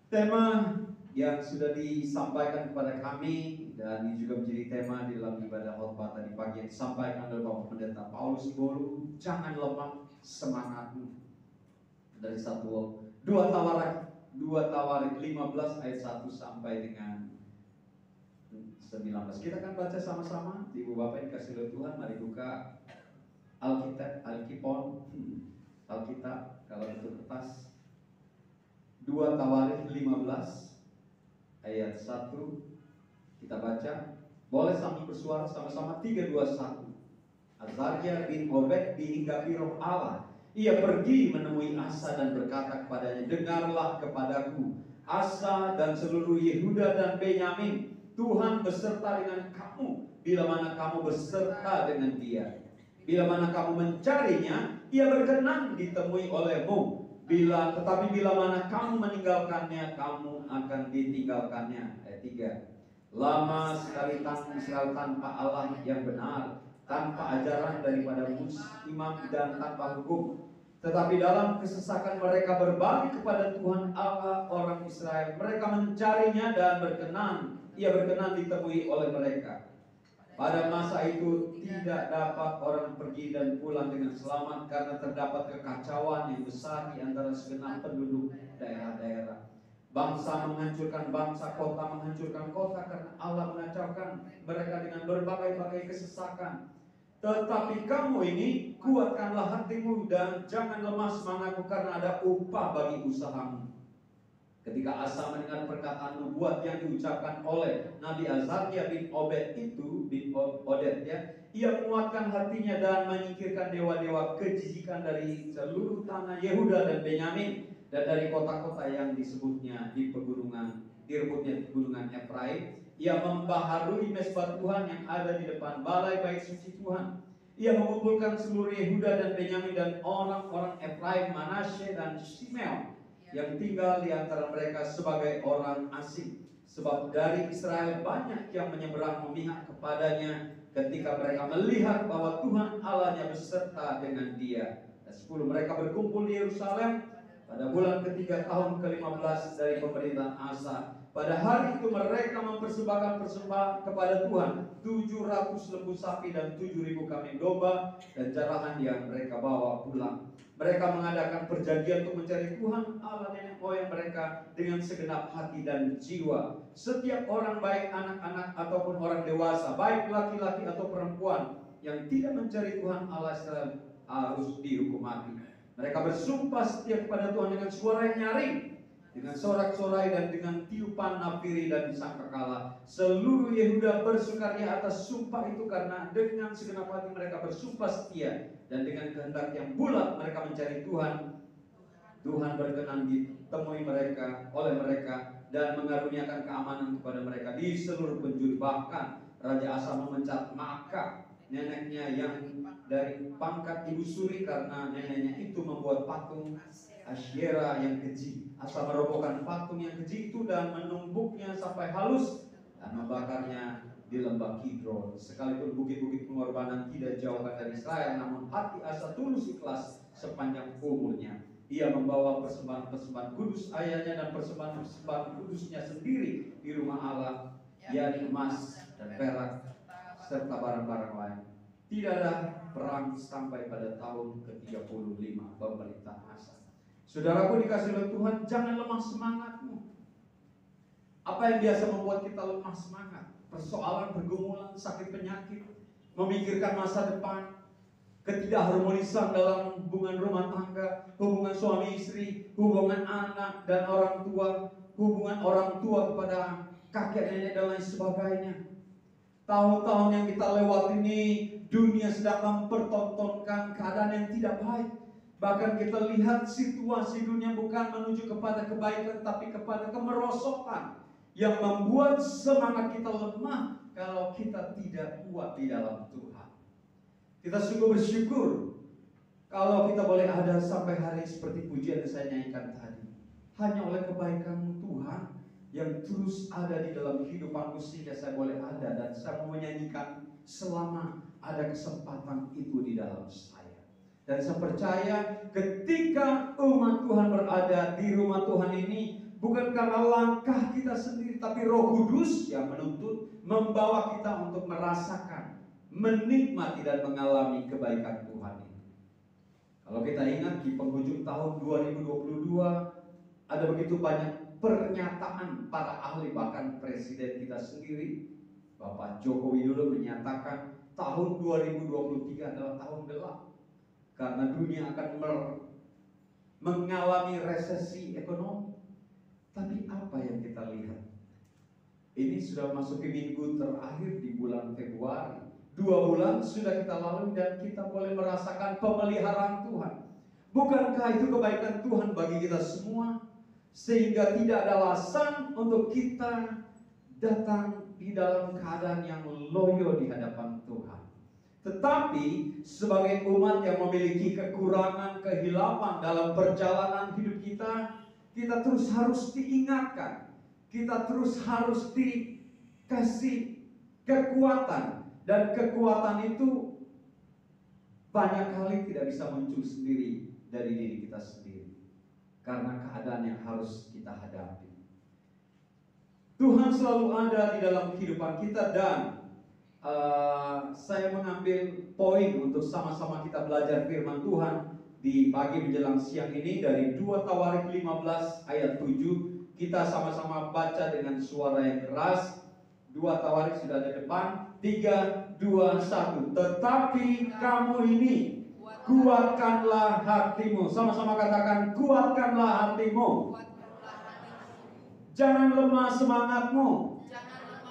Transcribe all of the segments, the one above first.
Tema yang sudah disampaikan kepada kami dan ini juga menjadi tema di dalam ibadah khotbah tadi pagi yang disampaikan oleh Bapak Pendeta Paulus Bolu, jangan lemah semangatmu. Dari 2 Tawarik 15 ayat 1 sampai dengan 19. Kita akan baca sama-sama. Ibu Bapak yang dikasihi oleh Tuhan, mari buka Alkitab kalau itu kertas. 2 Tawarik 15 ayat 1 kita baca. Boleh sambil bersuara sama-sama. 3, 2, 1. Azaria bin Obed dihinggapi roh Allah. Ia pergi menemui Asa dan berkata kepadanya, dengarlah kepadaku Asa dan seluruh Yehuda dan Benyamin, Tuhan beserta dengan kamu bila mana kamu beserta dengan dia. Bila mana kamu mencarinya, ia berkenan ditemui olehmu. Tetapi bila mana kamu meninggalkannya, kamu akan ditinggalkannya. Ayat 3. Lama sekali tanpa Allah yang benar, tanpa ajaran daripada imam dan tanpa hukum. Tetapi dalam kesesakan mereka berbalik kepada Tuhan Allah orang Israel. Mereka mencarinya dan ia berkenan ditemui oleh mereka. Pada masa itu tidak dapat orang pergi dan pulang dengan selamat karena terdapat kekacauan yang besar di antara segenap penduduk daerah-daerah. Bangsa menghancurkan bangsa, kota menghancurkan kota karena Allah mengacaukan mereka dengan berbagai-bagai kesesakan. Tetapi kamu ini kuatkanlah hatimu dan jangan lemah semangatmu karena ada upah bagi usahamu. Ketika Asa mendengar perkataan nubuat yang diucapkan oleh Nabi Azaria bin Obed ia menguatkan hatinya dan menyingkirkan dewa-dewa kejijikan dari seluruh tanah Yehuda dan Benyamin dan dari kota-kota yang disebutnya di rebutnya Efraim. Ia membaharui mezbah Tuhan yang ada di depan balai bait suci Tuhan. Ia mengumpulkan seluruh Yehuda dan Benyamin dan orang-orang Efraim, Manasye dan Simeon yang tinggal di antara mereka sebagai orang asing. Sebab dari Israel banyak yang menyeberang memihak kepadanya ketika mereka melihat bahwa Tuhan Allahnya beserta dengan dia. 10. Mereka berkumpul di Yerusalem pada bulan ketiga tahun ke-15 dari pemerintahan Asa. Pada hari itu mereka mempersembahkan persembahan kepada Tuhan 700 lembu sapi dan 7.000 kambing domba dan jarahan yang mereka bawa pulang. Mereka mengadakan perjanjian untuk mencari Tuhan Allah nenek moyang mereka dengan segenap hati dan jiwa. Setiap orang, baik anak-anak ataupun orang dewasa, baik laki-laki atau perempuan yang tidak mencari Tuhan Allah Israel harus dihukum mati. Mereka bersumpah setia kepada Tuhan dengan suara yang nyaring, dengan sorak-sorai dan dengan tiupan nafiri dan disangkakala. Seluruh Yehuda bersukaria atas sumpah itu karena dengan segenap hati mereka bersumpah setia dan dengan kehendak yang bulat mereka mencari Tuhan. Tuhan berkenan ditemui oleh mereka dan mengaruniakan keamanan kepada mereka di seluruh penjuru. Bahkan Raja Asa memecat Maakah neneknya yang dari pangkat ibu suri karena neneknya itu membuat patung Asyera yang keji. Asa merobohkan patung yang keji itu dan menumbuknya sampai halus dan membakarnya di lembah Kidron. Sekalipun bukit-bukit pengorbanan tidak jauh dari Israel, namun hati Asa tulus ikhlas sepanjang umurnya. Ia membawa persembahan-persembahan kudus ayahnya dan persembahan-persembahan kudusnya sendiri di rumah Allah, yakni emas dan perak serta barang-barang lain. Tidak ada perang sampai pada tahun ke-35 pemerintahan Asa. Saudaraku dikasih oleh Tuhan, jangan lemah semangatmu. Apa yang biasa membuat kita lemah semangat? Persoalan, pergumulan, sakit penyakit, memikirkan masa depan, ketidakharmonisan dalam hubungan rumah tangga, hubungan suami istri, hubungan anak dan orang tua, hubungan orang tua kepada kakek nenek dan lain sebagainya. Tahun-tahun yang kita lewati ini, dunia sedang mempertontonkan keadaan yang tidak baik. Bahkan kita lihat situasi dunia bukan menuju kepada kebaikan, tapi kepada kemerosotan yang membuat semangat kita lemah kalau kita tidak kuat di dalam Tuhan. Kita sungguh bersyukur kalau kita boleh ada sampai hari seperti pujian yang saya nyanyikan tadi. Hanya oleh kebaikan Tuhan yang terus ada di dalam kehidupanku sehingga saya boleh ada dan saya mau menyanyikan selama ada kesempatan itu di dalam saya. Dan saya percaya ketika umat Tuhan berada di rumah Tuhan ini, bukan karena langkah kita sendiri, tapi Roh Kudus yang menuntut, membawa kita untuk merasakan, menikmati dan mengalami kebaikan Tuhan itu. Kalau kita ingat di penghujung tahun 2022, ada begitu banyak pernyataan para ahli, bahkan presiden kita sendiri, Bapak Joko Widodo menyatakan tahun 2023 adalah tahun gelap. Karena dunia akan mengalami resesi ekonomi. Tapi apa yang kita lihat? Ini sudah masuk ke minggu terakhir di bulan Februari. 2 bulan sudah kita lalui dan kita boleh merasakan pemeliharaan Tuhan. Bukankah itu kebaikan Tuhan bagi kita semua? Sehingga tidak ada alasan untuk kita datang di dalam keadaan yang loyo di hadapan Tuhan. Tetapi sebagai umat yang memiliki kekurangan, kehilapan dalam perjalanan hidup kita, kita terus harus diingatkan, kita terus harus dikasih kekuatan. Dan kekuatan itu banyak kali tidak bisa muncul sendiri dari diri kita sendiri, karena keadaan yang harus kita hadapi. Tuhan selalu ada di dalam kehidupan kita, dan saya mengambil poin untuk sama-sama kita belajar firman Tuhan di pagi menjelang siang ini dari 2 Tawarik 15 ayat 7. Kita sama-sama baca dengan suara yang keras. 2 Tawarik sudah di depan. 3, 2, 1. Tetapi kamu ini, kuatkanlah hatimu. Sama-sama katakan, kuatkanlah hatimu. Jangan lemah semangatmu.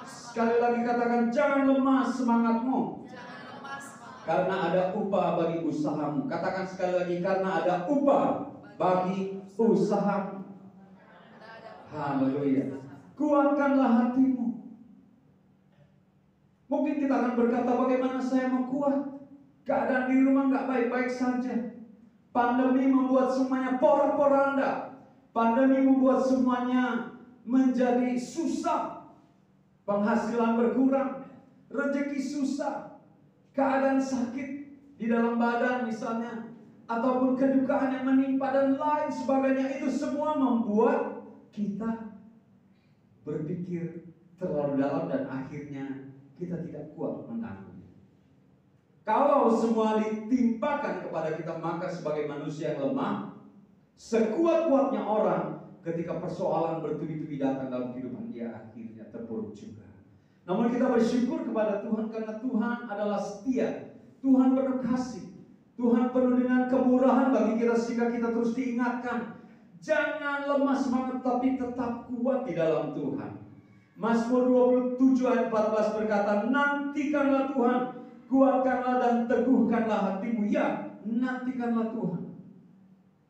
Sekali lagi katakan, jangan lemah semangatmu. Karena ada upah bagi usahamu. Katakan sekali lagi, karena ada upah bagi usahamu. Haleluya. Kuatkanlah hatimu. Mungkin kita akan berkata, bagaimana saya mau kuat? Keadaan di rumah nggak baik-baik saja. Pandemi membuat semuanya porak-poranda. Pandemi membuat semuanya menjadi susah. Penghasilan berkurang, rezeki susah, keadaan sakit di dalam badan misalnya, ataupun kedukaan yang menimpa dan lain sebagainya. Itu semua membuat kita berpikir terlalu dalam dan akhirnya kita tidak kuat menanggung. Kalau semua ditimpakan kepada kita, maka sebagai manusia yang lemah, sekuat-kuatnya orang, ketika persoalan bertubi-tubi datang dalam kehidupan dia, akhirnya terpuruk juga. Namun kita bersyukur kepada Tuhan karena Tuhan adalah setia. Tuhan penuh kasih. Tuhan penuh dengan kemurahan bagi kita, sehingga kita terus diingatkan, jangan lemah semangat, tapi tetap kuat di dalam Tuhan. Mazmur 27 ayat 14 berkata, nantikanlah Tuhan, kuatkanlah dan teguhkanlah hatimu. Ya, nantikanlah Tuhan.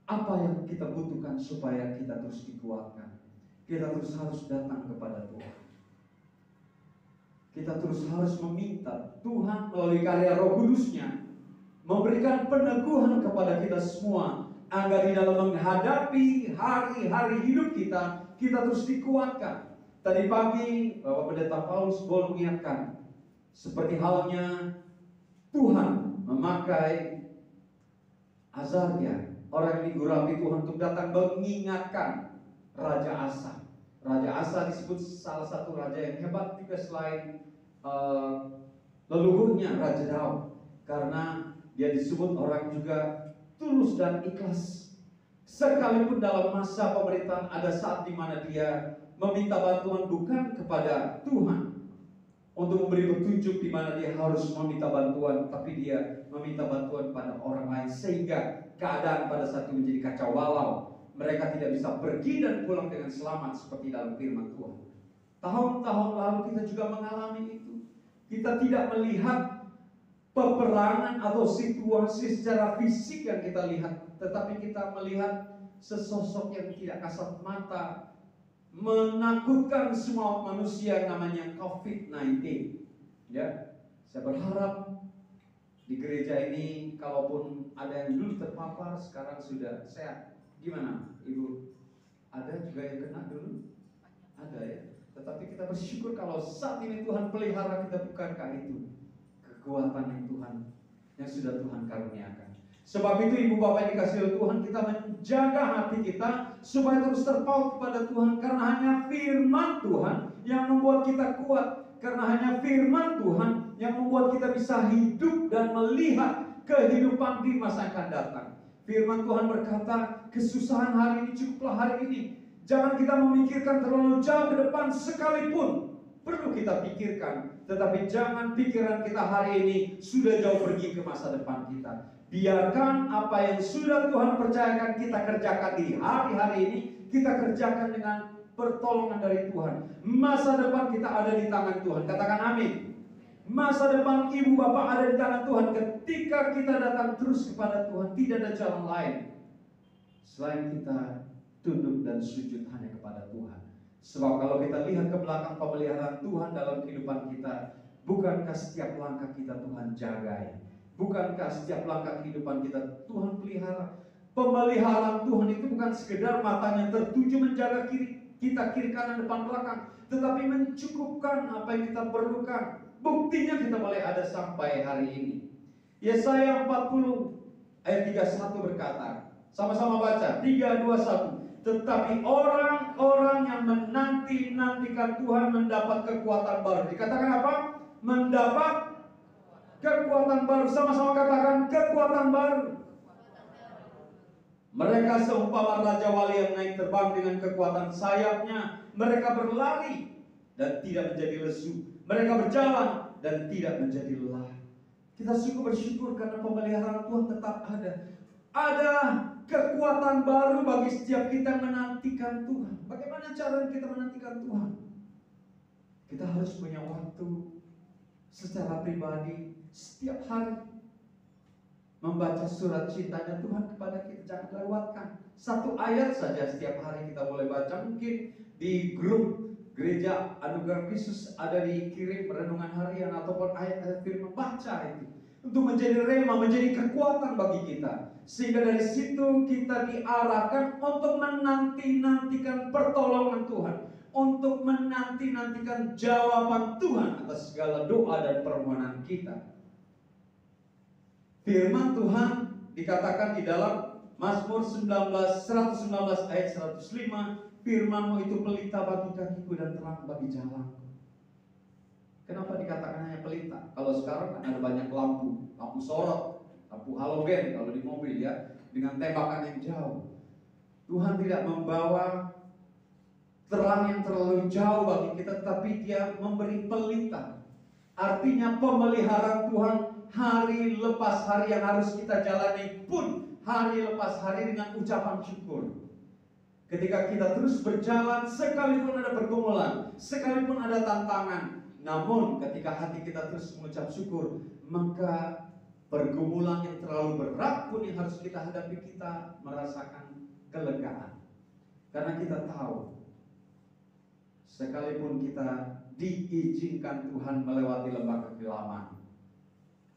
Apa yang kita butuhkan supaya kita terus dikuatkan? Kita terus harus datang kepada Tuhan. Kita terus harus meminta Tuhan melalui karya Roh Kudus-Nya memberikan peneguhan kepada kita semua, agar di dalam menghadapi hari-hari hidup kita, kita terus dikuatkan. Tadi pagi Bapak Pendeta Paulus boleh mengingatkan, seperti halnya Tuhan memakai Azaria, orang yang digurapi Tuhan, untuk datang mengingatkan Raja Asa. Raja Asa disebut salah satu raja yang hebat juga selain leluhurnya Raja Daud, karena dia disebut orang juga tulus dan ikhlas. Sekalipun dalam masa pemerintahan ada saat di mana dia meminta bantuan bukan kepada Tuhan untuk memberi petunjuk di mana dia harus meminta bantuan, tapi dia meminta bantuan pada orang lain, sehingga keadaan pada saat itu menjadi kacau balau. Mereka tidak bisa pergi dan pulang dengan selamat seperti dalam firman Tuhan. Tahun-tahun lalu kita juga mengalami itu. Kita tidak melihat peperangan atau situasi secara fisik yang kita lihat, tetapi kita melihat sesosok yang tidak kasat mata, menakutkan semua manusia, namanya COVID-19. Ya, saya berharap di gereja ini, kalaupun ada yang dulu terpapar, sekarang sudah sehat. Gimana, Ibu? Ada juga yang kena dulu? Ada ya. Tetapi kita bersyukur kalau saat ini Tuhan pelihara kita, bukankah itu kekuatan yang Tuhan, yang sudah Tuhan karuniakan. Sebab itu ibu bapak yang dikasihi oleh Tuhan, kita menjaga hati kita supaya terus terpaut kepada Tuhan. Karena hanya firman Tuhan yang membuat kita kuat. Karena hanya firman Tuhan yang membuat kita bisa hidup dan melihat kehidupan di masa yang akan datang. Firman Tuhan berkata, kesusahan hari ini cukuplah hari ini. Jangan kita memikirkan terlalu jauh ke depan sekalipun. Perlu kita pikirkan, tetapi jangan pikiran kita hari ini sudah jauh pergi ke masa depan kita. Biarkan apa yang sudah Tuhan percayakan kita kerjakan di hari-hari ini, kita kerjakan dengan pertolongan dari Tuhan. Masa depan kita ada di tangan Tuhan. Katakan amin. Masa depan ibu bapak ada di tangan Tuhan. Ketika kita datang terus kepada Tuhan, tidak ada jalan lain selain kita tunduk dan sujud hanya kepada Tuhan. Sebab kalau kita lihat ke belakang pemeliharaan Tuhan dalam kehidupan kita, bukankah setiap langkah kita Tuhan jagai? Bukankah setiap langkah kehidupan kita Tuhan pelihara? Pemeliharaan Tuhan itu bukan sekedar matanya tertuju menjaga kita kiri kanan depan belakang, tetapi mencukupkan apa yang kita perlukan. Buktinya kita boleh ada sampai hari ini. Yesaya 40 ayat 31 berkata, sama-sama baca, 3, 2, 1. Tetapi orang-orang yang menanti-nantikan Tuhan mendapat kekuatan baru. Dikatakan apa? Mendapat kekuatan baru. Sama-sama katakan kekuatan baru. Mereka seumpama raja wali yang naik terbang dengan kekuatan sayapnya. Mereka berlari dan tidak menjadi lesu. Mereka berjalan dan tidak menjadi lelah. Kita sungguh bersyukur karena pemeliharaan Tuhan tetap ada. Ada kekuatan baru bagi setiap kita menantikan Tuhan. Bagaimana cara kita menantikan Tuhan? Kita harus punya waktu secara pribadi setiap hari membaca surat cintanya Tuhan kepada kita. Jangan lewatkan. Satu ayat saja setiap hari kita boleh baca. Mungkin di grup Gereja Anugerah Kristus ada dikirim renungan harian ataupun ayat-ayat firman, baca itu untuk menjadi rema, menjadi kekuatan bagi kita. Sehingga dari situ kita diarahkan untuk menanti-nantikan pertolongan Tuhan, untuk menanti-nantikan jawaban Tuhan atas segala doa dan permohonan kita. Firman Tuhan dikatakan di dalam Mazmur 119 ayat 105, firman-Mu itu pelita bagi kakiku dan terang bagi jalanku. Kenapa dikatakan hanya pelita? Kalau sekarang kan ada banyak lampu sorot, lampu halogen kalau di mobil ya, dengan tembakan yang jauh. Tuhan tidak membawa terang yang terlalu jauh bagi kita, tapi Dia memberi pelita. Artinya pemeliharaan Tuhan hari lepas hari yang harus kita jalani pun hari lepas hari dengan ucapan syukur. Ketika kita terus berjalan, sekalipun ada pergumulan, sekalipun ada tantangan, namun ketika hati kita terus mengucap syukur, maka pergumulan yang terlalu berat pun yang harus kita hadapi, kita merasakan kelegaan. Karena kita tahu, sekalipun kita diizinkan Tuhan melewati lembah kekelaman,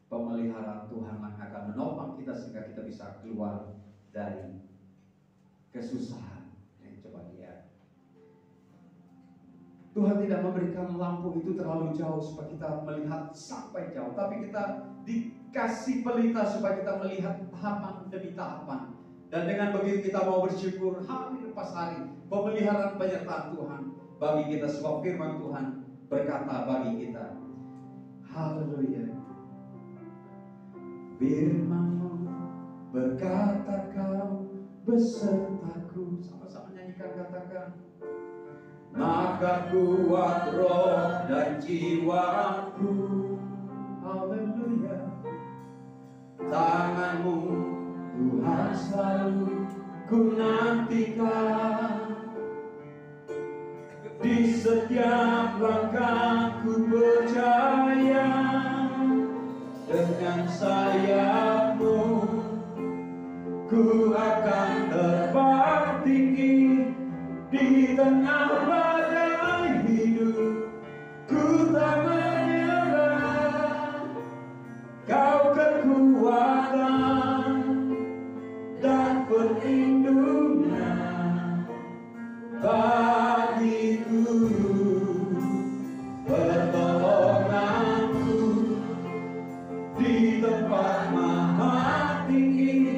pemeliharaan Tuhan akan menopang kita sehingga kita bisa keluar dari kesusahan. Coba lihat, Tuhan tidak memberikan lampu itu terlalu jauh supaya kita melihat sampai jauh, tapi kita dikasih pelita supaya kita melihat tahapan demi tahapan. Dan dengan begitu kita mau bersyukur hari lepas hari, pemeliharaan penyertaan Tuhan bagi kita. Sebab firman Tuhan berkata bagi kita, haleluya, firman-Mu berkata Kau besertaku. Sama-sama nyanyikan, katakan, maka kuat roh dan jiwaku. Haleluya, tangan-Mu Tuhan selalu ku nantikan. Di setiap langkahku percaya, dengan sayap-Mu ku akan terbang tinggi. Di tengah badai hidup ku tak menyerah. Kau kekuatan dan perlindungan bagiku, pertolonganku di tempat maha tinggi.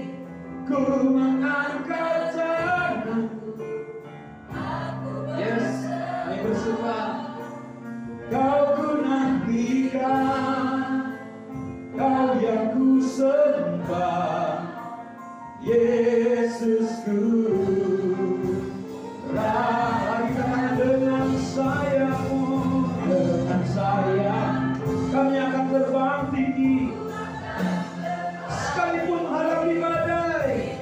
sembah Yesusku. Lagi katakan dengan sayap kami akan terbang tinggi sekalipun hadapi badai.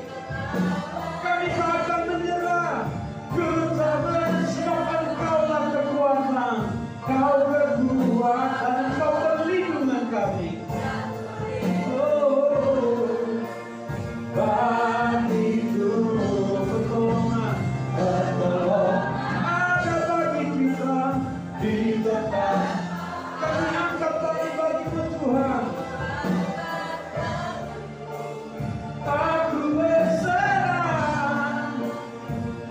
Kami tak akan menyerah. Ketabahan sebab Engkaulah kekuatan, Kau kekuatan, Kau perlindungan kami. Bagiku pertolongan, ada bagi kita di tempat. Kami angkat tali bagimu Tuhan. Aku berserah,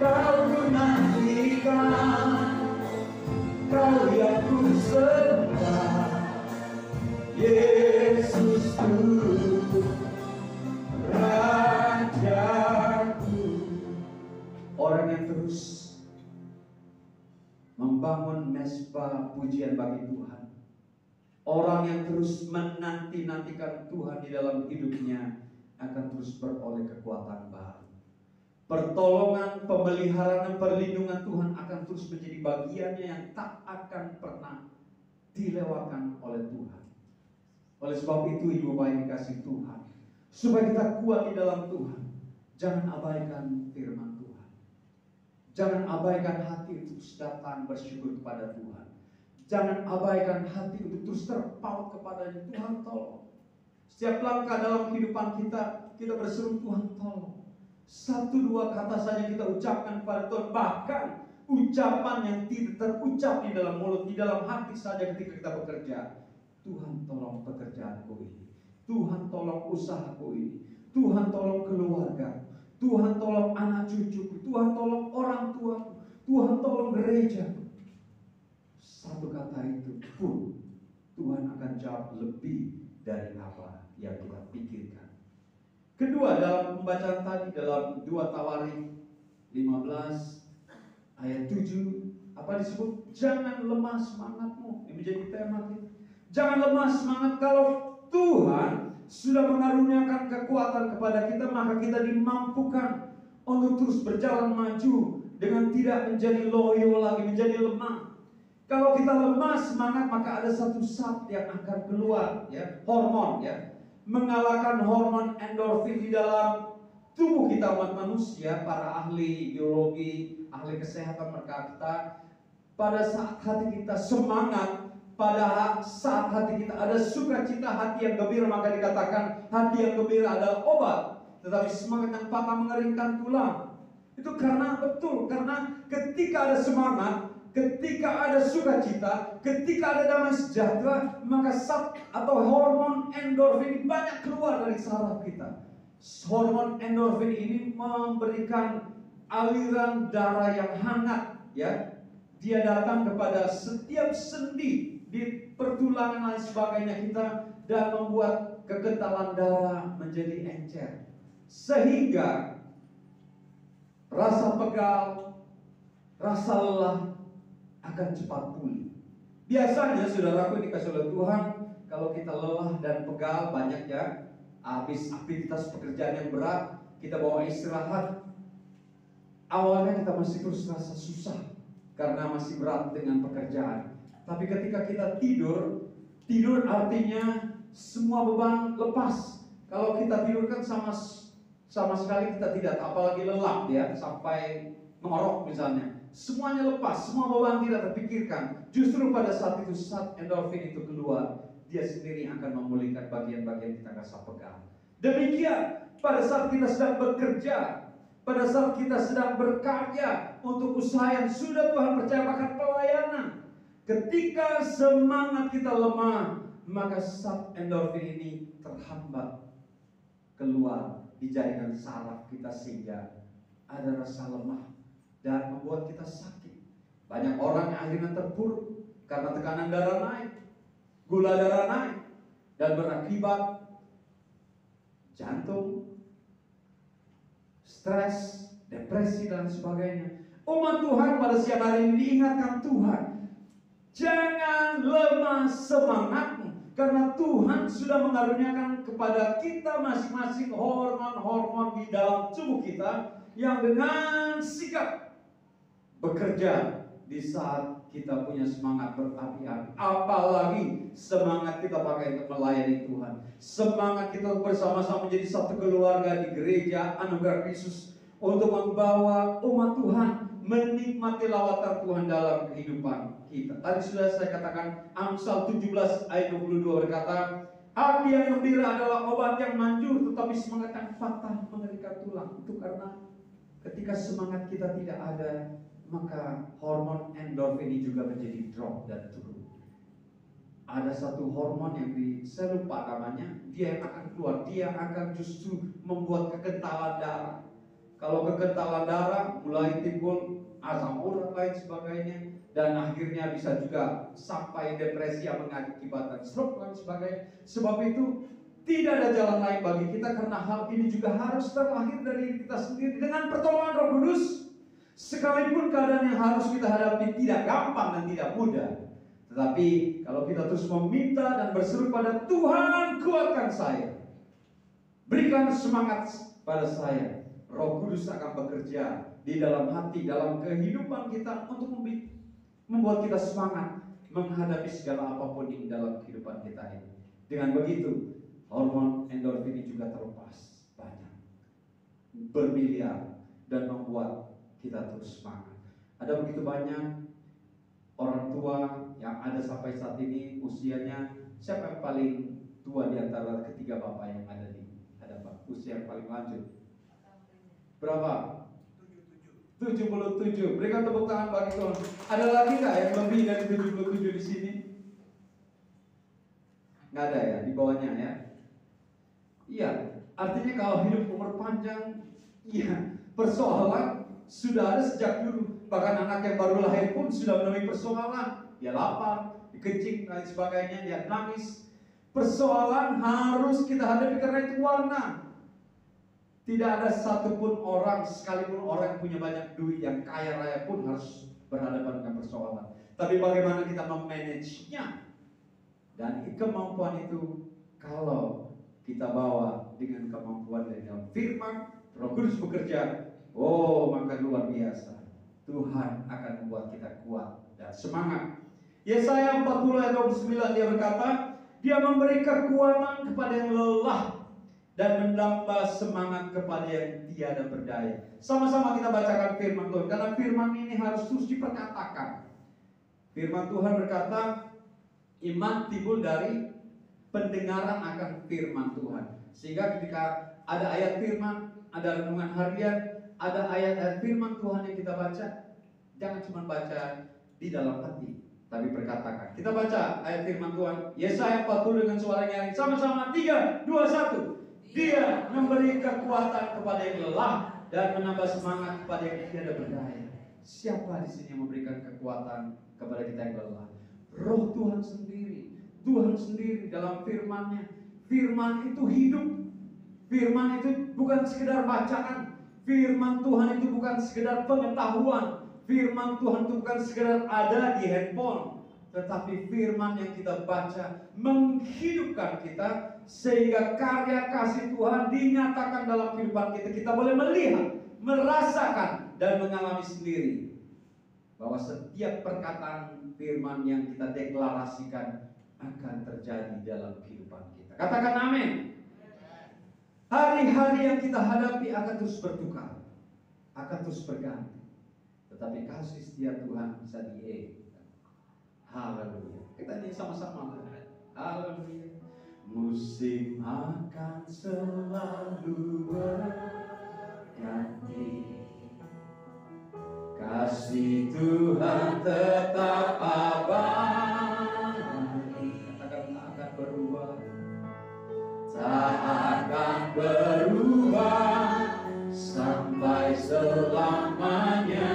Kau ku nantikan, Kau yang ku sembah, Yesusku, Rajaku. Orang yang terus membangun mezbah pujian bagi Tuhan, orang yang terus menanti-nantikan Tuhan di dalam hidupnya, akan terus beroleh kekuatan baru. Pertolongan, pemeliharaan, dan perlindungan Tuhan akan terus menjadi bagiannya yang tak akan pernah dilewatkan oleh Tuhan. Oleh sebab itu, ibu bapak yang dikasihi Tuhan, supaya kita kuat di dalam Tuhan, jangan abaikan firman Tuhan. Jangan abaikan hati untuk datang bersyukur kepada Tuhan. Jangan abaikan hati untuk terus terpaut kepadanya. Tuhan tolong. Setiap langkah dalam kehidupan kita, kita berseru Tuhan tolong. Satu dua kata saja kita ucapkan kepada Tuhan. Bahkan ucapan yang tidak terucap di dalam mulut, di dalam hati saja ketika kita bekerja. Tuhan tolong pekerjaanku ini. Tuhan tolong usahaku ini. Tuhan tolong keluarga. Tuhan tolong anak cucuku. Tuhan tolong orang tuaku. Tuhan tolong gereja. Satu kata itu pun Tuhan akan jawab lebih dari apa yang kita pikirkan. Kedua, dalam pembacaan tadi dalam 2 Tawarikh 15 ayat 7, apa disebut? Jangan lemah semangatmu. Ini menjadi tema kita. Jangan lemah semangat. Kalau Tuhan sudah mengaruniakan kekuatan kepada kita, maka kita dimampukan untuk terus berjalan maju dengan tidak menjadi loyo lagi, menjadi lemah. Kalau kita lemah semangat, maka ada satu zat yang akan keluar, ya, hormon, ya, mengalahkan hormon endorfin di dalam tubuh kita umat manusia. Para ahli biologi, ahli kesehatan berkata, pada saat hati kita semangat, pada saat hati kita ada sukacita, hati yang gembira, maka dikatakan hati yang gembira adalah obat. Tetapi semangat yang patah mengeringkan tulang. Itu karena betul, karena ketika ada semangat, ketika ada sukacita, ketika ada damai sejahtera, maka zat atau hormon endorfin banyak keluar dari saraf kita. Hormon endorfin ini memberikan aliran darah yang hangat, ya. Dia datang kepada setiap sendi di pertulangan dan sebagainya kita, dan membuat kekentalan darah menjadi encer, sehingga rasa pegal, rasa lelah akan cepat pulih. Biasanya saudaraku dikasih oleh Tuhan, kalau kita lelah dan pegal banyak, ya, habis aktivitas pekerjaan yang berat, kita bawa istirahat. Awalnya kita masih terus rasa susah karena masih berat dengan pekerjaan. Tapi ketika kita tidur artinya semua beban lepas. Kalau kita tidur kan sama sekali kita tidak, apalagi lelap, ya, sampai ngorok misalnya. Semuanya lepas, semua beban tidak terpikirkan. Justru pada saat itu, saat endorfin itu keluar, dia sendiri akan memulihkan bagian-bagian kita rasa pegal. Demikian pada saat kita sedang bekerja, pada saat kita sedang berkarya untuk usaha yang sudah Tuhan percayakan pelayanan. Ketika semangat kita lemah, maka zat endorfin ini terhambat keluar di jaringan saraf kita, sehingga ada rasa lemah dan membuat kita sakit. Banyak orang yang akhirnya terpuruk karena tekanan darah naik, gula darah naik, dan berakibat jantung, stres, depresi, dan sebagainya. Umat Tuhan pada siang hari ini diingatkan Tuhan, jangan lemah semangatmu. Karena Tuhan sudah mengaruniakan kepada kita masing-masing hormon-hormon di dalam tubuh kita yang dengan sigap bekerja di saat kita punya semangat berapi-api. Apalagi semangat kita pakai untuk melayani Tuhan. Semangat kita bersama-sama menjadi satu keluarga di gereja Anugerah Kristus untuk membawa umat Tuhan menikmati lawatan Tuhan dalam kehidupan kita. Tadi sudah saya katakan Amsal 17 ayat 22 berkata, hati yang gembira adalah obat yang manjur, tetapi semangat yang patah mengerikan tulang. Itu karena ketika semangat kita tidak ada, maka hormon endorfin ini juga menjadi drop dan turun. Ada satu hormon yang saya lupa namanya, dia yang akan keluar, dia akan justru membuat kekentalan darah. Kalau kekentalan darah mulai timbul asam urat lain sebagainya, dan akhirnya bisa juga sampai depresi yang mengakibatkan stroke dan sebagainya. Sebab itu tidak ada jalan lain bagi kita, karena hal ini juga harus terlahir dari kita sendiri dengan pertolongan Roh Kudus. Sekalipun keadaan yang harus kita hadapi tidak gampang dan tidak mudah, tetapi kalau kita terus meminta dan berseru pada Tuhan, kuatkan saya, berikan semangat pada saya, Roh Kudus akan bekerja di dalam hati, dalam kehidupan kita untuk membuat kita semangat menghadapi segala apapun yang dalam kehidupan kita ini. Dengan begitu, hormon endorfin ini juga terlepas banyak, bermiliar, dan membuat kita terus semangat. Ada begitu banyak orang tua yang ada sampai saat ini usianya, siapa yang paling tua di antara ketiga bapak yang ada di hadapan? Usia yang paling lanjut berapa? 77. Berikan tepuk tangan bagi Tuhan. Ada lagi nggak yang lebih dari 77 di sini? Nggak ada ya, di bawahnya ya. Iya, artinya kalau hidup umur panjang, iya, persoalan sudah ada sejak dulu. Bahkan anak yang baru lahir pun sudah menemui persoalan. Dia lapar, dikencing dan sebagainya, dia nangis. Persoalan harus kita hadapi karena itu warna. Tidak ada satupun orang, sekalipun orang yang punya banyak duit, yang kaya raya pun harus berhadapan dengan persoalan. Tapi bagaimana kita memanagenya? Dan kemampuan itu kalau kita bawa dengan kemampuan dari dalam firman, Roh Kudus bekerja, oh maka luar biasa. Tuhan akan membuat kita kuat dan semangat. Yesaya 40 ayat 29 dia berkata, dia memberi kekuatan kepada yang lelah dan menambah semangat kepada yang tiada berdaya. Sama-sama kita bacakan firman Tuhan, karena firman ini harus terus diperkatakan. Firman Tuhan berkata, iman timbul dari pendengaran akan firman Tuhan. Sehingga ketika ada ayat firman, ada renungan harian, ada ayat-ayat firman Tuhan yang kita baca, jangan cuma baca di dalam hati, tapi perkatakan. Kita baca ayat firman Tuhan, Yesaya 40 dengan suara nyaring. Sama-sama 3, 2, 1. Dia memberi kekuatan kepada yang lelah dan menambah semangat kepada yang tiada berdaya. Siapa di sini yang memberikan kekuatan kepada kita yang lelah? Roh Tuhan sendiri. Tuhan sendiri dalam firman-Nya. Firman itu hidup. Firman itu bukan sekedar bacaan. Firman Tuhan itu bukan sekedar pengetahuan. Firman Tuhan itu bukan sekedar ada di handphone, tetapi firman yang kita baca menghidupkan kita, sehingga karya kasih Tuhan dinyatakan dalam kehidupan kita. Kita boleh melihat, merasakan, dan mengalami sendiri bahwa setiap perkataan firman yang kita deklarasikan akan terjadi dalam kehidupan kita. Katakan amin. Hari-hari yang kita hadapi akan terus bertukar, akan terus berganti, tetapi kasih setia Tuhan bisa haleluya. Kita nyanyi sama-sama. Haleluya. Musim akan selalu berganti, kasih Tuhan tetap abadi. Katakan tak akan berubah, tak akan berubah sampai selamanya.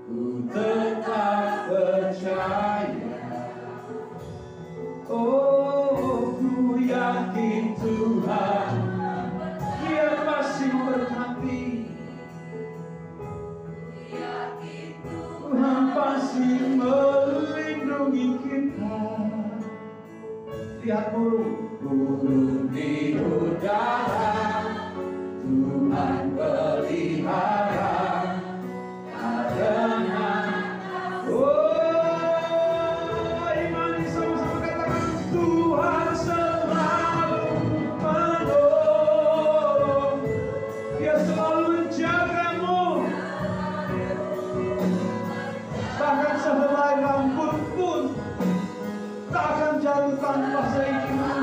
Ku tetap percaya, oh ku yakin Tuhan, Dia pasti memberkati. Tuhan pasti melindungi kita. Lihat burung di udara, Tuhan pelihara. Adanya, imani sama-sama katakan, Tuhan selalu menolong, Dia selalu menjagamu. Bahkan sehelai rambut pun tak akan jatuh tanpa seizinmu.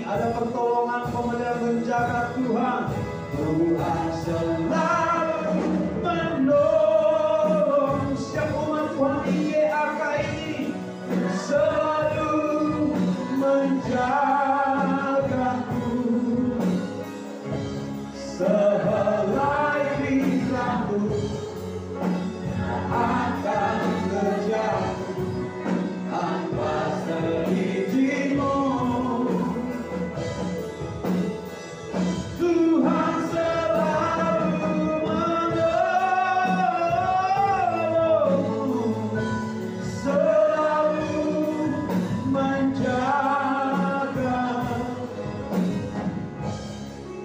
Ada pertolongan, pemeliharaan, menjaga Tuhan. Tuhan selalu menolong. Setiap umat Tuhan di YAK ini selalu menjagaku. Sehelai rambut akan terjatuh tanpa seizinmu. Tuhan selalu menolong, selalu menjaga.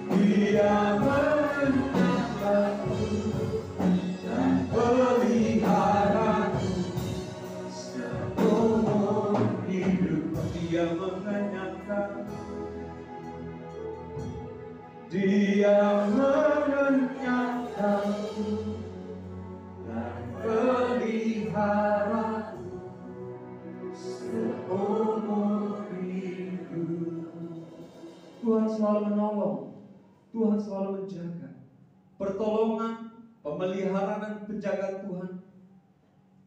Dia menjagaku dan peliharaku seumur hidup. Dia mengenyangkan, Dia mengenyangkanku dan peliharaku seumur hidup. Tuhan selalu menolong, Tuhan selalu menjaga. Pertolongan, pemeliharaan dan penjagaan Tuhan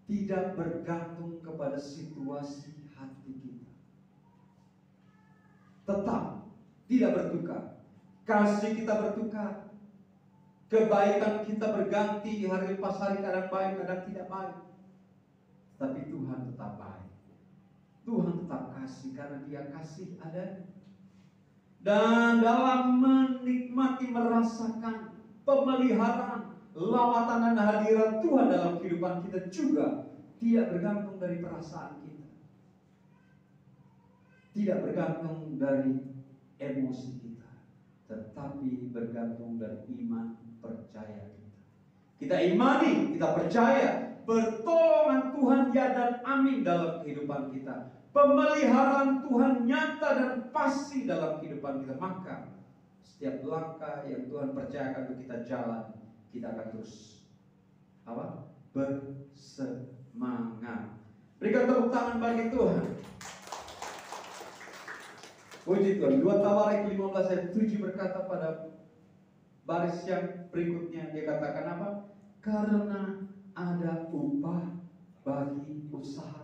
tidak bergantung kepada situasi hati kita. Tetap tidak bertukar. Kasih kita bertukar, kebaikan kita berganti, hari lepas hari, kadang baik, kadang tidak baik. Tapi Tuhan tetap baik. Tuhan tetap kasih karena Dia kasih adanya. Dan dalam menikmati, merasakan pemeliharaan, lawatan dan hadirat Tuhan dalam kehidupan kita juga tidak bergantung dari perasaan kita, tidak bergantung dari emosi kita, tetapi bergantung dari iman percaya kita. Kita imani, kita percaya pertolongan Tuhan ya dan amin dalam kehidupan kita. Pemeliharaan Tuhan nyata dan pasti dalam kehidupan kita. Maka setiap langkah yang Tuhan percayakan untuk kita jalan, kita akan terus bersemangat. Berikan tepuk tangan bagi Tuhan. Puji Tuhan. 2 Tawarik 15 ayat 7 berkata pada baris yang berikutnya, dia katakan apa? Karena ada upah bagi usaha.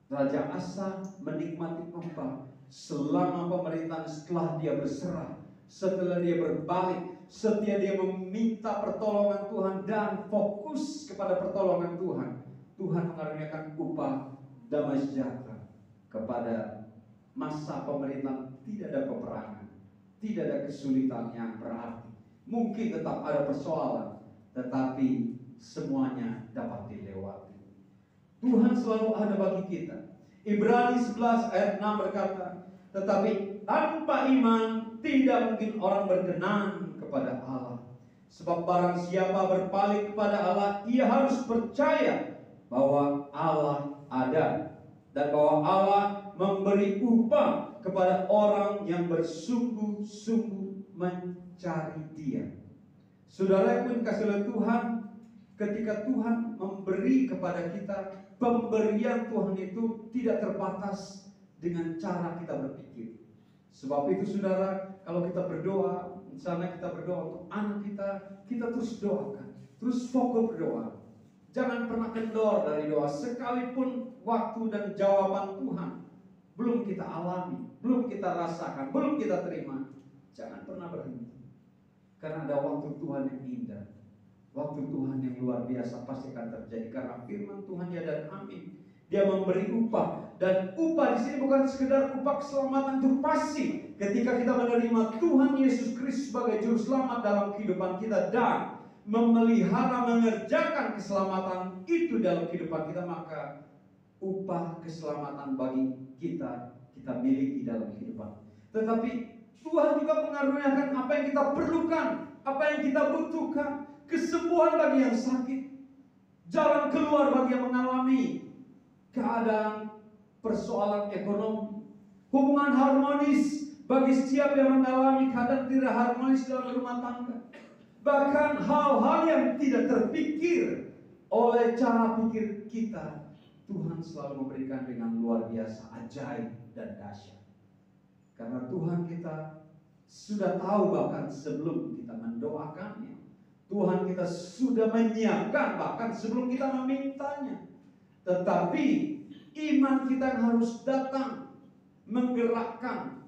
Raja Asa menikmati upah selama pemerintahan, setelah dia berserah, setelah dia berbalik, setelah dia meminta pertolongan Tuhan dan fokus kepada pertolongan Tuhan. Tuhan mengaruniakan upah damai sejahtera kepada masa pemerintahan. Tidak ada peperangan, tidak ada kesulitan yang berarti. Mungkin tetap ada persoalan, tetapi semuanya dapat dilewati. Tuhan selalu ada bagi kita. Ibrani 11 ayat 6 berkata, tetapi tanpa iman tidak mungkin orang berkenan kepada Allah. Sebab barang siapa berpaling kepada Allah, ia harus percaya bahwa Allah ada, dan bahwa Allah memberi upah kepada orang yang bersungguh-sungguh mencari Dia. Saudara yang dikasihi oleh Tuhan, ketika Tuhan memberi kepada kita, pemberian Tuhan itu tidak terbatas dengan cara kita berpikir. Sebab itu saudara, kalau kita berdoa, misalnya kita berdoa untuk anak kita, kita terus doakan, terus fokus berdoa. Jangan pernah kendor dari doa, sekalipun waktu dan jawaban Tuhan belum kita alami, belum kita rasakan, belum kita terima. Jangan pernah berhenti, karena ada waktu Tuhan yang indah, waktu Tuhan yang luar biasa pasti akan terjadi. Karena firman Tuhan ya dan amin. Dia memberi upah, dan upah di sini bukan sekedar upah keselamatan itu pasti. Ketika kita menerima Tuhan Yesus Kristus sebagai juru selamat dalam kehidupan kita dan memelihara, mengerjakan keselamatan itu dalam kehidupan kita, maka upah keselamatan bagi kita miliki dalam kehidupan. Tetapi Tuhan juga mengaruniakan apa yang kita perlukan, apa yang kita butuhkan, kesembuhan bagi yang sakit, jalan keluar bagi yang mengalami keadaan persoalan ekonomi, hubungan harmonis bagi setiap yang mengalami keadaan tidak harmonis dalam rumah tangga, bahkan hal-hal yang tidak terpikir oleh cara pikir kita, Tuhan selalu memberikan dengan luar biasa, ajaib dan dahsyat. Karena Tuhan kita sudah tahu bahkan sebelum kita mendoakannya. Tuhan kita sudah menyiapkan bahkan sebelum kita memintanya. Tetapi iman kita harus datang menggerakkan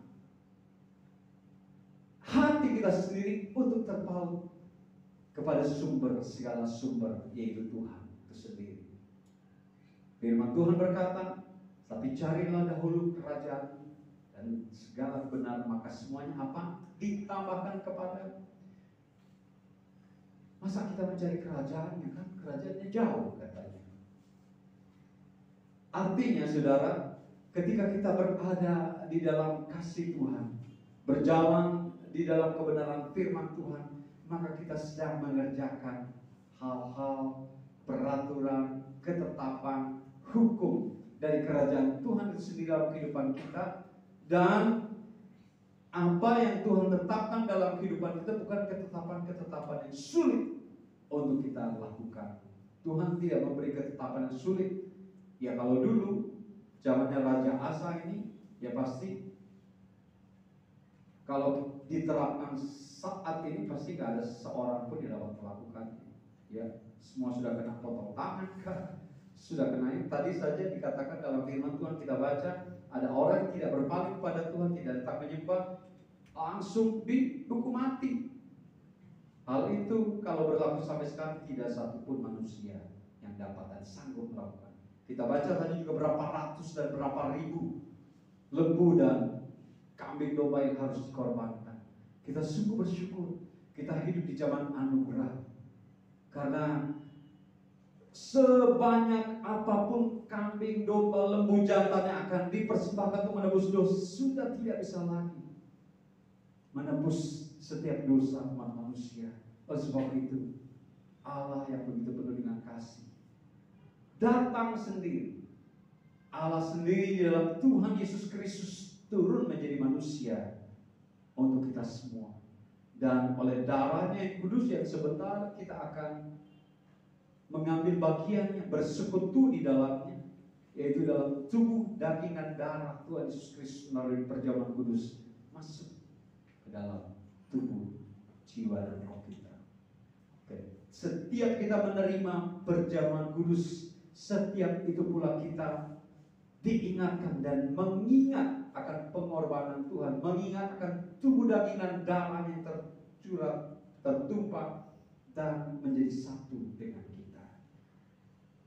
hati kita sendiri untuk terpaut kepada sumber segala sumber, yaitu Tuhan itu sendiri. Firman Tuhan berkata, tapi carilah dahulu kerajaan dan segala kebenaran, maka semuanya apa? Ditambahkan kepada. Masa kita mencari kerajaannya, kan kerajaannya jauh katanya. Artinya saudara, ketika kita berada di dalam kasih Tuhan, berjalan di dalam kebenaran firman Tuhan, maka kita sedang mengerjakan hal-hal, peraturan, ketetapan, hukum dari kerajaan Tuhan itu sendiri dalam kehidupan kita. Dan apa yang Tuhan tetapkan dalam kehidupan kita bukan ketetapan-ketetapan yang sulit untuk kita lakukan. Tuhan tidak memberi ketetapan yang sulit. Ya kalau dulu zamannya Raja Asa ini, ya pasti kalau diterapkan saat ini pasti gak ada seorang pun yang dapat melakukan. Ya semua sudah kena potong tangan kan, sudah kena ini. Tadi saja dikatakan dalam firman Tuhan kita baca, ada orang yang tidak berpaling kepada Tuhan, tidak tetap menyembah, langsung dihukum mati. Hal itu kalau berlaku sampai sekarang tidak satupun manusia yang dapat dan sanggup melakukan. Kita baca tadi juga berapa ratus dan berapa ribu lembu dan kambing domba yang harus dikorbankan. Kita sungguh bersyukur kita hidup di zaman anugerah, karena sebanyak apapun kambing, domba, lembu jantan yang akan dipersembahkan untuk menebus dosa, sudah tidak bisa lagi menebus setiap dosa umat manusia. Oleh sebab itu Allah yang begitu penuh dengan kasih datang sendiri, Allah sendiri dalam Tuhan Yesus Kristus turun menjadi manusia untuk kita semua. Dan oleh darahnya yang kudus yang sebentar kita akan mengambil bagiannya, bersekutu di dalamnya, yaitu dalam tubuh, daging dan darah Tuhan Yesus Kristus melalui perjamuan kudus masuk ke dalam tubuh, jiwa dan roh kita. Oke. Setiap kita menerima perjamuan kudus, setiap itu pula kita diingatkan dan mengingat akan pengorbanan Tuhan, mengingat akan tubuh daging dan darah yang tercurah, tertumpah dan menjadi satu dengan kita.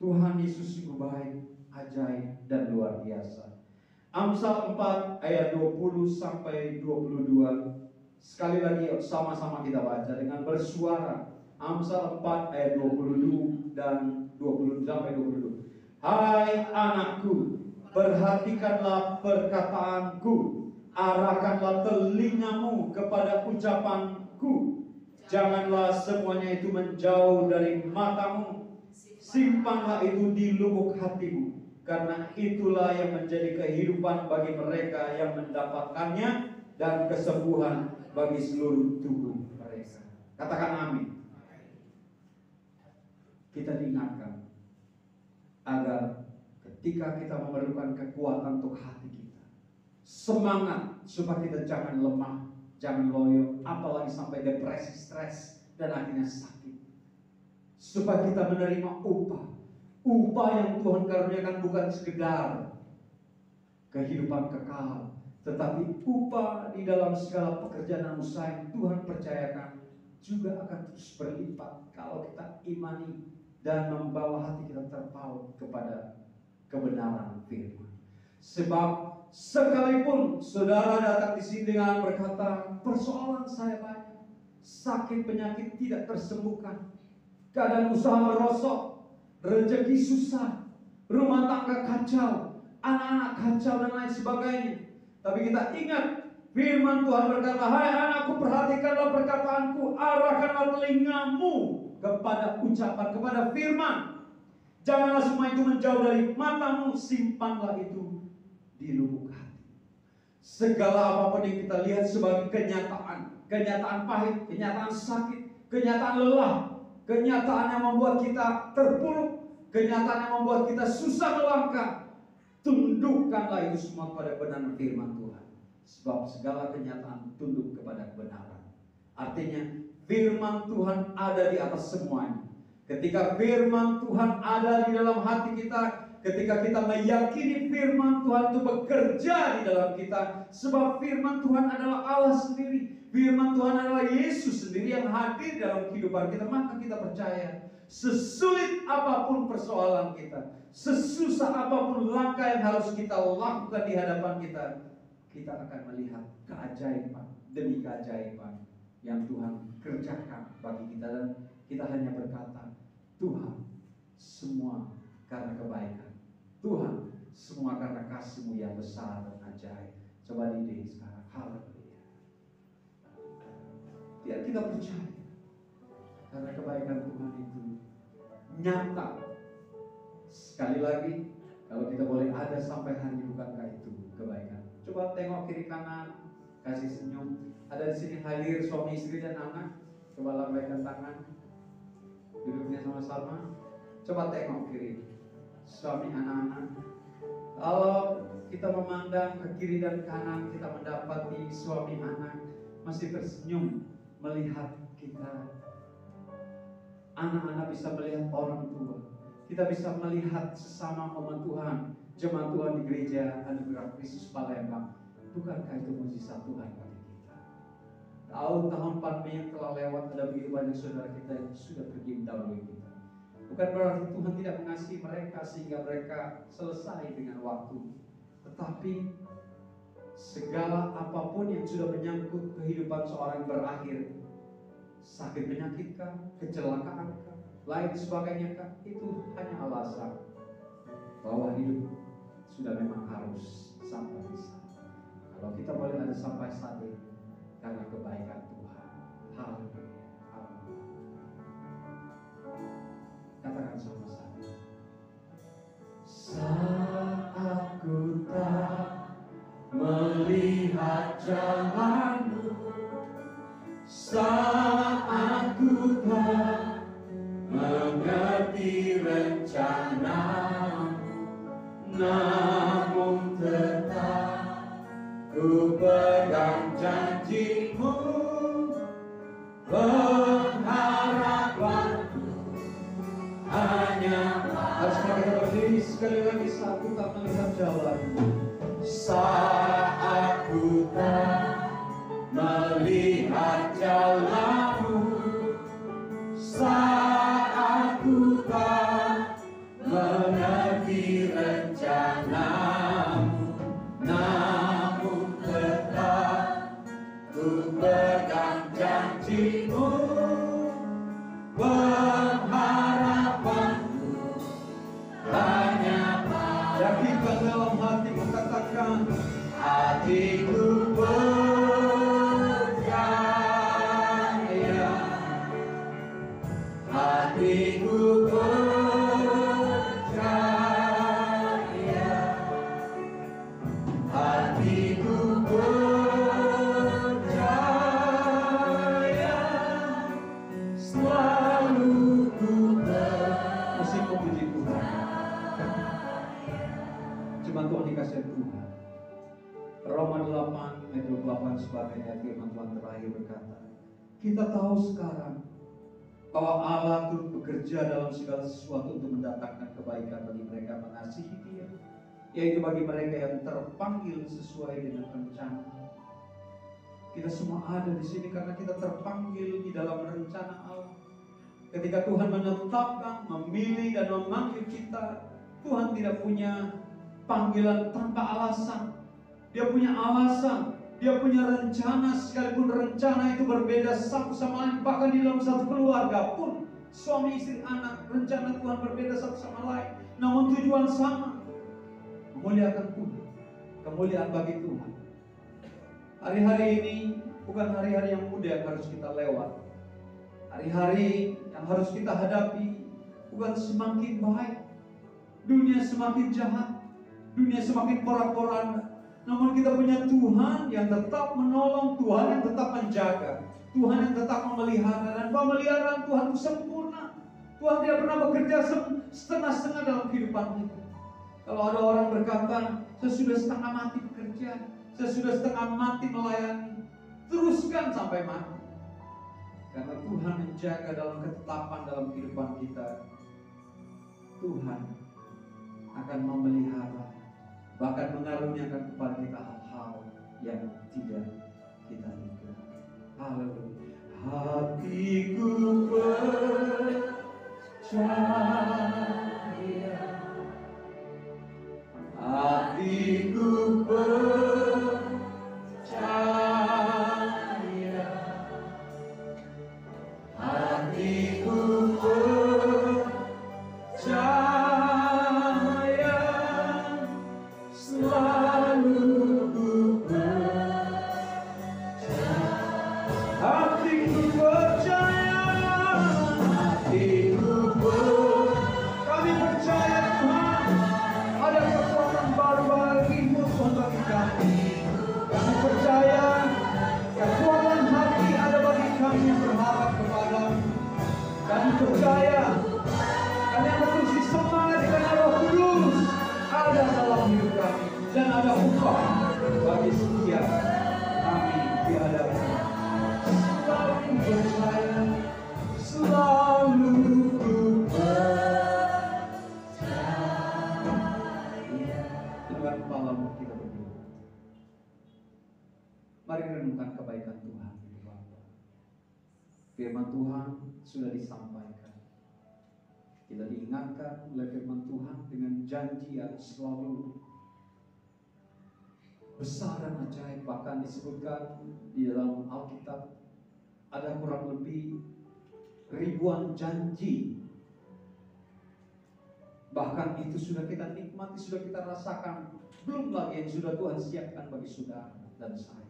Tuhan Yesus sungguh baik, ajaib dan luar biasa. Amsal 4 ayat 20 sampai 22. Sekali lagi sama-sama kita baca dengan bersuara. Amsal 4 ayat 22 dan 20 sampai 22. Hai anakku, perhatikanlah perkataanku, arahkanlah telingamu kepada ucapanku. Janganlah semuanya itu menjauh dari matamu, simpanlah itu di lubuk hatimu, karena itulah yang menjadi kehidupan bagi mereka yang mendapatkannya dan kesembuhan bagi seluruh tubuh mereka. Katakan amin. Kita diingatkan agar ketika kita memerlukan kekuatan untuk hati kita, semangat supaya kita jangan lemah, jangan loyo, apalagi sampai depresi, stres, dan akhirnya sakit. Supaya kita menerima upah yang Tuhan karuniakan bukan sekedar kehidupan kekal, tetapi upah di dalam segala pekerjaan dan usaha yang Tuhan percayakan juga akan terus berlipat kalau kita imani dan membawa hati kita terpaut kepada kebenaran firman. Sebab sekalipun saudara datang di sini dengan berkata, persoalan saya banyak, sakit penyakit tidak tersembuhkan, keadaan usaha merosot, rezeki susah, rumah tangga kacau, anak-anak kacau dan lain sebagainya. Tapi kita ingat firman Tuhan berkata, hai anakku, perhatikanlah perkataanku, arahkanlah telingamu kepada ucapan, kepada firman. Janganlah semua itu menjauh dari matamu, simpanlah itu di lubuk hati. Segala apapun yang kita lihat sebagai kenyataan pahit, kenyataan sakit, kenyataan lelah, kenyataan yang membuat kita terpuruk, kenyataan yang membuat kita susah melangkah, tundukkanlah itu semua kepada kebenaran firman Tuhan. Sebab segala kenyataan tunduk kepada kebenaran. Artinya firman Tuhan ada di atas semuanya. Ketika firman Tuhan ada di dalam hati kita, ketika kita meyakini firman Tuhan itu bekerja di dalam kita, sebab firman Tuhan adalah Allah sendiri, firman Tuhan adalah Yesus sendiri yang hadir dalam kehidupan kita, maka kita percaya sesulit apapun persoalan kita, sesusah apapun langkah yang harus kita lakukan di hadapan kita, kita akan melihat keajaiban demi keajaiban yang Tuhan kerjakan bagi kita. Dan kita hanya berkata, Tuhan, semua karena kebaikan, Tuhan, semua karena kasih-Mu yang besar dan ajaib. Coba diri sekarang, haleluya. Biar kita percaya, karena kebaikan Tuhan itu nyata. Sekali lagi, kalau kita boleh ada sampai hari ini, bukankah itu kebaikan? Coba tengok kiri kanan, kasih senyum. Ada di sini hadir suami istri dan anak. Coba lambaikan tangan, duduknya sama-sama. Coba tengok kiri, suami anak-anak. Kalau kita memandang ke kiri dan kanan, kita mendapati suami anak masih tersenyum melihat kita. Anak-anak bisa melihat orang tua. Kita bisa melihat sesama umat Tuhan, jemaat Tuhan di gereja Anugerah Kristus Palembang. Bukankah itu mukjizat Tuhan bagi kita? Tahun-tahun pandemi yang telah lewat, ada begitu banyak saudara kita yang sudah pergi mendahului kita. Bukan berarti Tuhan tidak mengasihi mereka sehingga mereka selesai dengan waktu. Tetapi segala apapun yang sudah menyangkut kehidupan seorang berakhir, sakit penyakitkah, kecelakaankah, lain sebagainya kah, itu hanya alasan bahwa hidup sudah memang harus sampai di sana. Kalau kita boleh ada sampai saat ini karena kebaikan Tuhan. Haleluya. Katakan sama-sama. Saat ku tak melihat jalanmu, saat ku tak mengerti rencanamu, namun tetap ku pegang janjimu, pengharapanku hanya. Harus kita berdiri sekali lagi. Saat ku tak melihat jalanmu, saat ku tak melihat jalanmu, saat ku tak mengerti rencanamu, namun tetap ku pegang janjimu, pengharapanku hanya pada. Yakinkan dalam hatimu, katakan, sebagainya. Firman Tuhan terakhir berkata, kita tahu sekarang bahwa Allah turut bekerja dalam segala sesuatu untuk mendatangkan kebaikan bagi mereka yang mengasihi Dia, yaitu bagi mereka yang terpanggil sesuai dengan rencana. Kita semua ada di sini karena kita terpanggil di dalam rencana Allah. Ketika Tuhan menetapkan, memilih dan memanggil kita, Tuhan tidak punya panggilan tanpa alasan. Dia punya alasan, dia punya rencana, sekalipun rencana itu berbeda satu sama lain. Bahkan di dalam satu keluarga pun, suami, istri, anak, rencana Tuhan berbeda satu sama lain. Namun tujuan sama, memuliakan Tuhan, kemuliaan bagi Tuhan. Hari-hari ini bukan hari-hari yang mudah yang harus kita lewat. Hari-hari yang harus kita hadapi bukan semakin baik. Dunia semakin jahat, dunia semakin porak-poranda. Namun kita punya Tuhan yang tetap menolong, Tuhan yang tetap menjaga, Tuhan yang tetap memelihara, dan pemeliharaan Tuhan itu sempurna. Tuhan tidak pernah bekerja setengah-setengah dalam kehidupan kita. Kalau ada orang berkata, saya sudah setengah mati bekerja, saya sudah setengah mati melayani, teruskan sampai mati. Karena Tuhan menjaga dalam ketetapan dalam kehidupan kita. Tuhan akan memelihara, bahkan mengaruniakan kepada kita hal-hal yang tidak kita duga. Haleluya. Hatiku percaya, hatiku percaya, hatiku percaya, selalu ku percaya. Hatiku percaya, hatiku kami percaya Tuhan, ada kekuatan baru bagimu Tuhan, bagi kami. Kami percaya kekuatan hati ada bagi kami yang berharap kepadamu. Kami percaya kami akan terus semangat dengan Roh Kudus ada dalam hidup kami, dan ada upah bagi setiap kami di hadapan. Selalu percaya, selalu ku percaya. Dengan kepalamu kita berdua, mari renungkan kebaikan Tuhan. Firman Tuhan sudah disampaikan, kita diingatkan oleh firman Tuhan dengan janji yang selalu besar dan ajaib. Bahkan disebutkan di dalam Alkitab ada kurang lebih ribuan janji. Bahkan itu sudah kita nikmati, sudah kita rasakan. Belum lagi yang sudah Tuhan siapkan bagi saudara dan saya.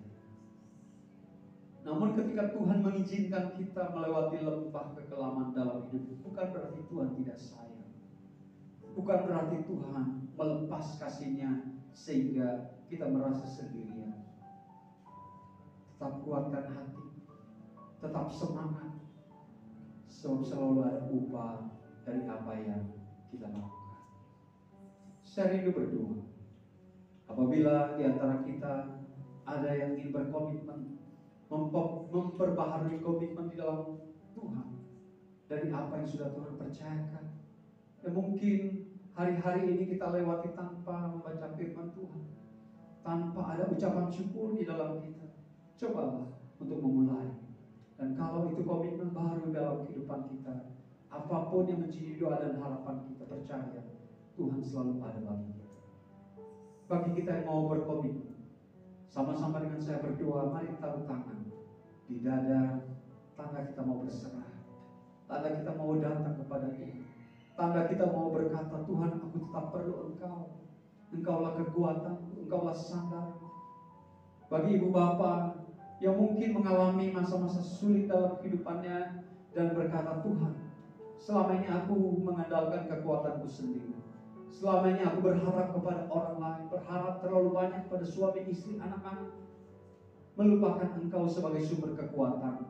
Namun ketika Tuhan mengizinkan kita melewati lembah kekelaman dalam hidup, bukan berarti Tuhan tidak sayang. Bukan berarti Tuhan melepas kasih-Nya sehingga kita merasa sendirian. Tetap kuatkan hati, tetap semangat, sebab selalu ada upah dari apa yang kita lakukan. Saya rindu berdoa, apabila di antara kita ada yang ingin berkomitmen, memperbaharui komitmen di dalam Tuhan dari apa yang sudah Tuhan percayakan. Dan mungkin hari-hari ini kita lewati tanpa membaca firman Tuhan, tanpa ada ucapan syukur di dalam kita. Cobalah untuk memulai. Dan kalau itu komitmen baru dalam kehidupan kita, apapun yang menjadi doa dan harapan kita, percaya Tuhan selalu ada bagi kita. Bagi kita yang mau berkomitmen, sama-sama dengan saya berdoa, mari taruh tangan di dada, tanda kita mau berserah, tanda kita mau datang kepada Tuhan, tanda kita mau berkata, Tuhan, aku tetap perlu Engkau. Engkaulah kekuatanku, Engkaulah sandar. Bagi ibu bapa yang mungkin mengalami masa-masa sulit dalam kehidupannya dan berkata, Tuhan, selama ini aku mengandalkan kekuatanku sendiri. Selama ini aku berharap kepada orang lain, berharap terlalu banyak pada suami, istri, anak-anak, melupakan Engkau sebagai sumber kekuatan.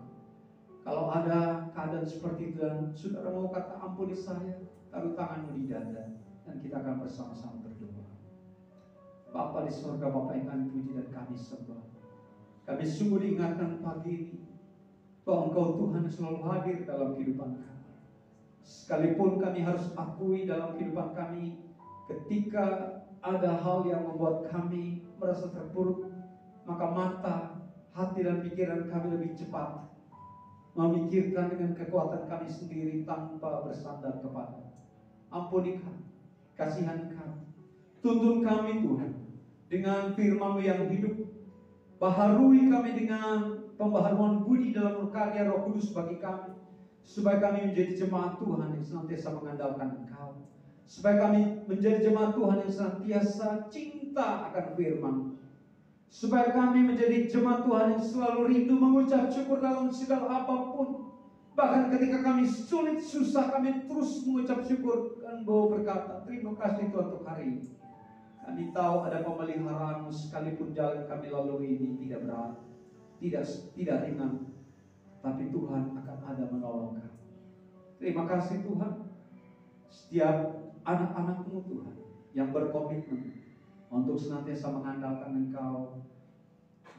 Kalau ada keadaan seperti itu dan saudara mau kata ampuni saya, taruh tanganmu di dada dan kita akan bersama-sama berdoa. Bapa di surga, Bapa yang kami puji dan kami sembah, Kami sungguh diingatkan pagi ini bahwa Engkau Tuhan selalu hadir dalam kehidupan kami. Sekalipun kami harus akui dalam kehidupan kami, ketika ada hal yang membuat kami merasa terpuruk, maka mata, hati dan pikiran kami lebih cepat memikirkan dengan kekuatan kami sendiri tanpa bersandar kepada. Ampuni kami, kasihani kami, tuntun kami Tuhan dengan firman-Mu yang hidup. Baharui kami dengan pembaharuan budi dalam karya Roh Kudus bagi kami, supaya kami menjadi jemaat Tuhan yang senantiasa mengandalkan Engkau, supaya kami menjadi jemaat Tuhan yang senantiasa cinta akan firman, supaya kami menjadi jemaat Tuhan yang selalu rindu mengucap syukur dalam segala apapun. Bahkan ketika kami sulit, susah, kami terus mengucap syukur dan berkata, terima kasih Tuhan untuk hari ini. Kami tahu ada pemeliharaan-Mu, sekalipun jalan kami lalui ini tidak berat, tidak ringan, tapi Tuhan akan ada menolong kami. Terima kasih Tuhan. Setiap anak-anak-Mu Tuhan yang berkomitmen untuk senantiasa mengandalkan Engkau,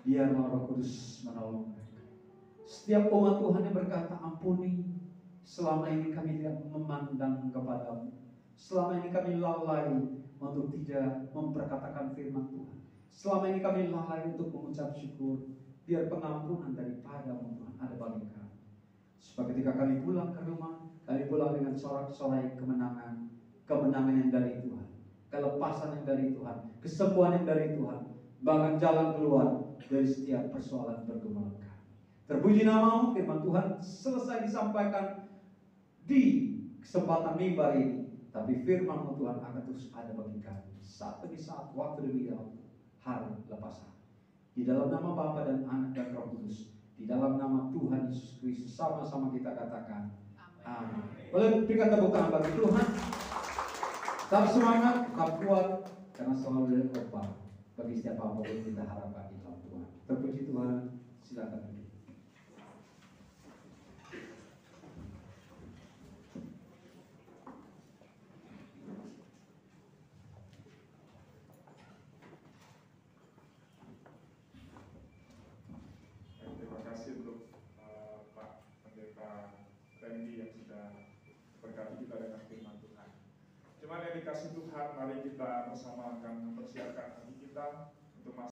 biarlah Roh Kudus menolong mereka. Setiap umat Tuhan yang berkata, ampuni, selama ini kami tidak memandang kepada-Mu, selama ini kami lalai untuk tidak memperkatakan firman Tuhan, selama ini kami lalai untuk mengucap syukur, biar pengampunan daripada-Mu Tuhan ada bagi kami. Supaya ketika kami pulang ke rumah, kami pulang dengan sorak-sorai kemenangan yang dari Tuhan, kelepasan yang dari Tuhan, kesembuhan yang dari Tuhan, bahkan jalan keluar dari setiap persoalan pergumulan kami. Terpuji nama-Mu, firman Tuhan selesai disampaikan di kesempatan mimbar ini, tapi firman-Mu Tuhan akan terus ada bagi kami saat demi saat, waktu demi waktu, hari lepas hari. Di dalam nama Bapa dan Anak dan Roh Kudus, di dalam nama Tuhan Yesus Kristus, sama-sama kita katakan amin. Boleh berikan tepuk tangan bagi Tuhan. Tetap semangat, tetap kuat, karena selalu ada obat bagi setiap apapun yang kita harapkan di dalam Tuhan. Terpuji Tuhan, silakan. Terima kasih untuk Pak Pendeta Randy yang sudah berkati kita dengan firman Tuhan. Cuman yang dikasih Tuhan, mari kita bersama akan mempersiapkan hati kita